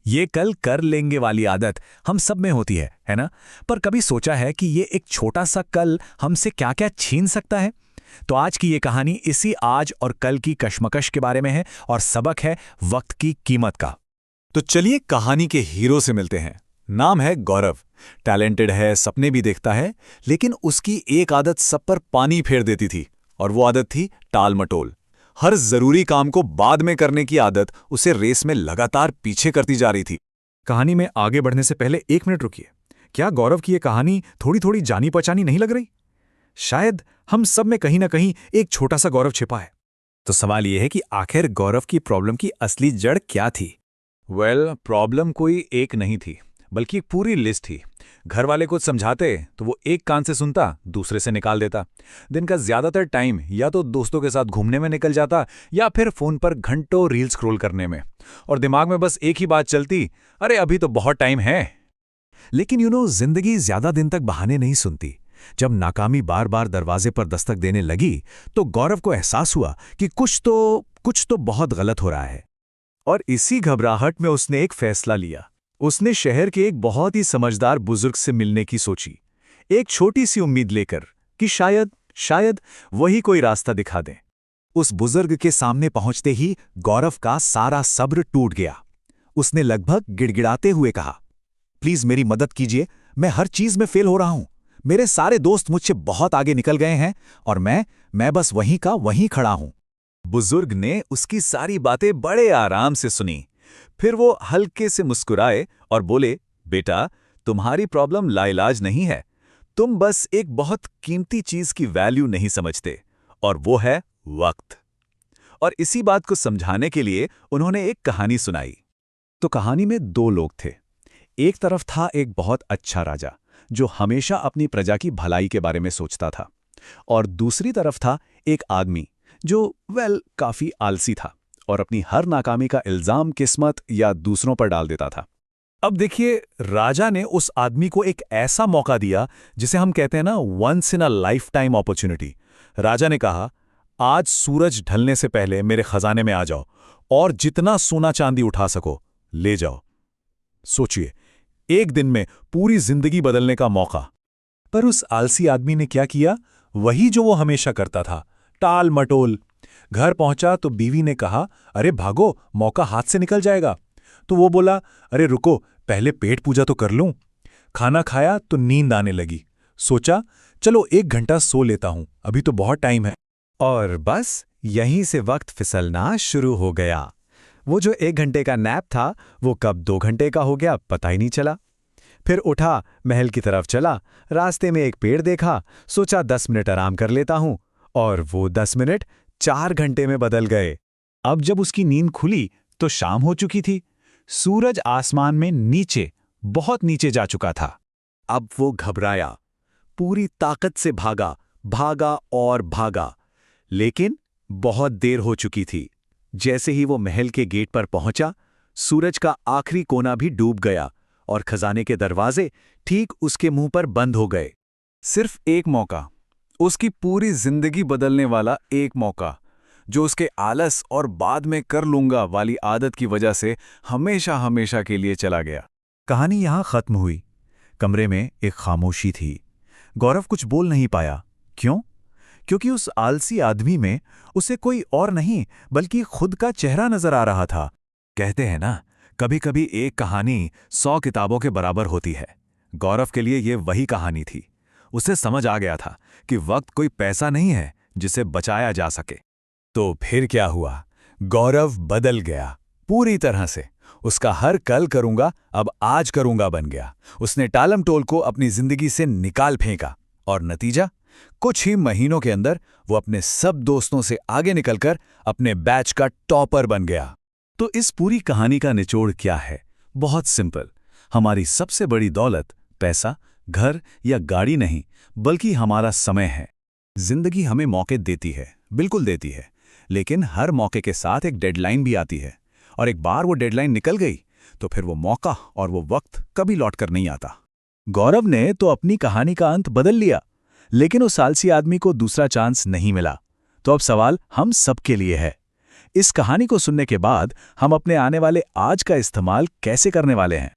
ये कल कर लेंगे वाली आदत हम सब में होती है ना? पर कभी सोचा है कि ये एक छोटा सा कल हमसे क्या क्या छीन सकता है? तो आज की ये कहानी इसी आज और कल की कश्मकश के बारे में है और सबक है वक्त की कीमत का। तो चलिए कहानी के हीरो से मिलते हैं। नाम है गौरव। टैलेंटेड है, सपने भी देखता है, लेकिन उसकी एक आदत सब पर पानी फेर देती थी, और वो आदत थी टाल मटोल। हर जरूरी काम को बाद में करने की आदत उसे रेस में लगातार पीछे करती जा रही थी। कहानी में आगे बढ़ने से पहले 1 मिनट रुकिए। क्या गौरव की ये कहानी थोड़ी थोड़ी जानी पहचानी नहीं लग रही? शायद हम सब में कहीं ना कहीं एक छोटा सा गौरव छिपा है। तो सवाल यह है कि आखिर गौरव की प्रॉब्लम की असली जड़ क्या थी? प्रॉब्लम कोई एक नहीं थी, बल्कि एक पूरी लिस्ट थी। घर वाले कुछ समझाते तो वो एक कान से सुनता, दूसरे से निकाल देता। दिन का ज्यादातर टाइम या तो दोस्तों के साथ घूमने में निकल जाता या फिर फोन पर घंटों रील स्क्रॉल करने में, और दिमाग में बस एक ही बात चलती, अरे अभी तो बहुत टाइम है। लेकिन जिंदगी ज्यादा दिन तक बहाने नहीं सुनती। जब नाकामी बार बार दरवाजे पर दस्तक देने लगी तो गौरव को एहसास हुआ कि कुछ तो बहुत गलत हो रहा है। और इसी घबराहट में उसने एक फैसला लिया। उसने शहर के एक बहुत ही समझदार बुजुर्ग से मिलने की सोची, एक छोटी सी उम्मीद लेकर कि शायद वही कोई रास्ता दिखा दें। उस बुजुर्ग के सामने पहुंचते ही गौरव का सारा सब्र टूट गया। उसने लगभग गिड़गिड़ाते हुए कहा, प्लीज मेरी मदद कीजिए, मैं हर चीज में फेल हो रहा हूं। मेरे सारे दोस्त मुझसे बहुत आगे निकल गए हैं और मैं बस वहीं का वहीं खड़ा हूं। बुजुर्ग ने उसकी सारी बातें बड़े आराम से सुनी। फिर वो हल्के से मुस्कुराए और बोले, बेटा, तुम्हारी प्रॉब्लम लाइलाज नहीं है। तुम बस एक बहुत कीमती चीज की वैल्यू नहीं समझते, और वो है वक्त। और इसी बात को समझाने के लिए उन्होंने एक कहानी सुनाई। तो कहानी में 2 लोग थे। एक तरफ था एक बहुत अच्छा राजा जो हमेशा अपनी प्रजा की भलाई के बारे में सोचता था, और दूसरी तरफ था एक आदमी जो काफी आलसी था और अपनी हर नाकामी का इल्जाम किस्मत या दूसरों पर डाल देता था। अब देखिए, राजा ने उस आदमी को एक ऐसा मौका दिया जिसे हम कहते हैं ना, once in a lifetime opportunity. राजा ने कहा, आज सूरज ढलने से पहले मेरे खजाने में आ जाओ और जितना सोना चांदी उठा सको ले जाओ। सोचिए, एक दिन में पूरी जिंदगी बदलने का मौका। पर उस आलसी आदमी ने क्या किया? वही जो वो हमेशा करता था, टाल मटोल। घर पहुंचा तो बीवी ने कहा, अरे भागो, मौका हाथ से निकल जाएगा। तो वो बोला, अरे रुको, पहले पेट पूजा तो कर लूं। खाना खाया तो नींद आने लगी। सोचा, चलो 1 घंटा सो लेता हूं, अभी तो बहुत टाइम है। और बस यहीं से वक्त फिसलना शुरू हो गया। वो जो 1 घंटे का नैप था वो कब 2 घंटे का हो गया पता ही नहीं चला। फिर उठा, महल की तरफ चला, रास्ते में एक पेड़ देखा, सोचा 10 मिनट आराम कर लेता हूं, और वो 10 मिनट 4 घंटे में बदल गए। अब जब उसकी नींद खुली तो शाम हो चुकी थी। सूरज आसमान में नीचे, बहुत नीचे जा चुका था। अब वो घबराया, पूरी ताकत से भागा और भागा, लेकिन बहुत देर हो चुकी थी। जैसे ही वो महल के गेट पर पहुंचा, सूरज का आखिरी कोना भी डूब गया और खजाने के दरवाजे ठीक उसके मुंह पर बंद हो गए। सिर्फ एक मौका, उसकी पूरी जिंदगी बदलने वाला एक मौका, जो उसके आलस और बाद में कर लूंगा वाली आदत की वजह से हमेशा के लिए चला गया। कहानी यहां खत्म हुई। कमरे में एक खामोशी थी। गौरव कुछ बोल नहीं पाया। क्यों? क्योंकि उस आलसी आदमी में उसे कोई और नहीं बल्कि खुद का चेहरा नजर आ रहा था। कहते हैं ना, कभी कभी एक कहानी 100 किताबों के बराबर होती है। गौरव के लिए ये वही कहानी थी। उसे समझ आ गया था कि वक्त कोई पैसा नहीं है जिसे बचाया जा सके। तो फिर क्या हुआ? गौरव बदल गया पूरी तरह से। उसका हर कल करूंगा अब आज करूंगा बन गया। उसने टालम टोल को अपनी जिंदगी से निकाल फेंका, और नतीजा, कुछ ही महीनों के अंदर वो अपने सब दोस्तों से आगे निकलकर अपने बैच का टॉपर बन गया। तो इस पूरी कहानी का निचोड़ क्या है? बहुत सिंपल। हमारी सबसे बड़ी दौलत पैसा, घर या गाड़ी नहीं, बल्कि हमारा समय है। जिंदगी हमें मौके देती है, बिल्कुल देती है, लेकिन हर मौके के साथ एक डेडलाइन भी आती है, और एक बार वो डेडलाइन निकल गई तो फिर वो मौका और वो वक्त कभी लौट कर नहीं आता। गौरव ने तो अपनी कहानी का अंत बदल लिया, लेकिन उस आलसी आदमी को दूसरा चांस नहीं मिला। तो अब सवाल हम सबके लिए है, इस कहानी को सुनने के बाद हम अपने आने वाले आज का इस्तेमाल कैसे करने वाले हैं?